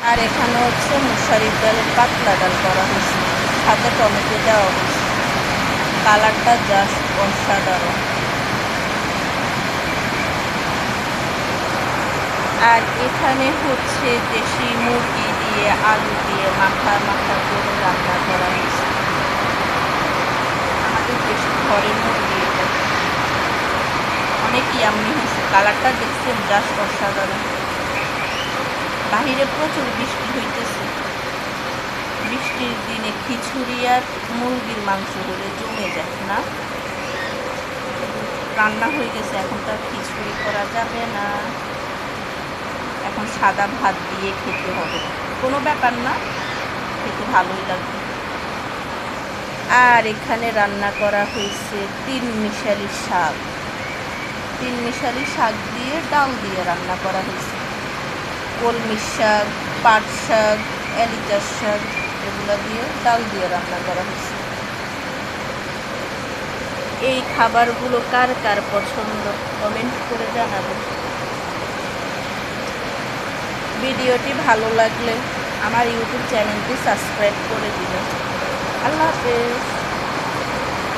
আর এখানে হচ্ছে মুশারির ডালের পাতলা ডাল করা হয়েছে, সাথে টমেটো দেওয়া হয়েছে। কালারটা জাস্ট অসাধারণ। আর এখানে হচ্ছে দেশি মুরগি দিয়ে আলু দিয়ে মাখা মাখা করে রান্না করা হয়েছে। আমাদের দেশি ঘরের মুরগি এটা, অনেক ইয়াম্মি হয়েছে। কালারটা দেখছেন, জাস্ট অসাধারণ। বাহিরে প্রচুর বৃষ্টি হইতেছে। বৃষ্টির দিনে খিচুড়ি আর মুরগির মাংস হলে জমে যায় না। রান্না হয়ে গেছে, এখন তো আর খিচুড়ি করা যাবে না, এখন সাদা ভাত দিয়ে খেতে হবে। কোনো ব্যাপার না, খেতে ভালোই লাগবে। আর এখানে রান্না করা হয়েছে 3 মিশালি শাক। 3 মিশালি শাক দিয়ে ডাল দিয়ে রান্না করা হয়েছে। কলমি শাক, পাট শাক, এলিচার শাক, এগুলো দিয়ে ডাল দিয়ে রান্না করা হয়েছে। এই খাবারগুলো কার কার পছন্দ কমেন্ট করে জানাবেন। ভিডিওটি ভালো লাগলে আমার ইউটিউব চ্যানেলটি সাবস্ক্রাইব করে দিবেন। আল্লাহ হাফেজ।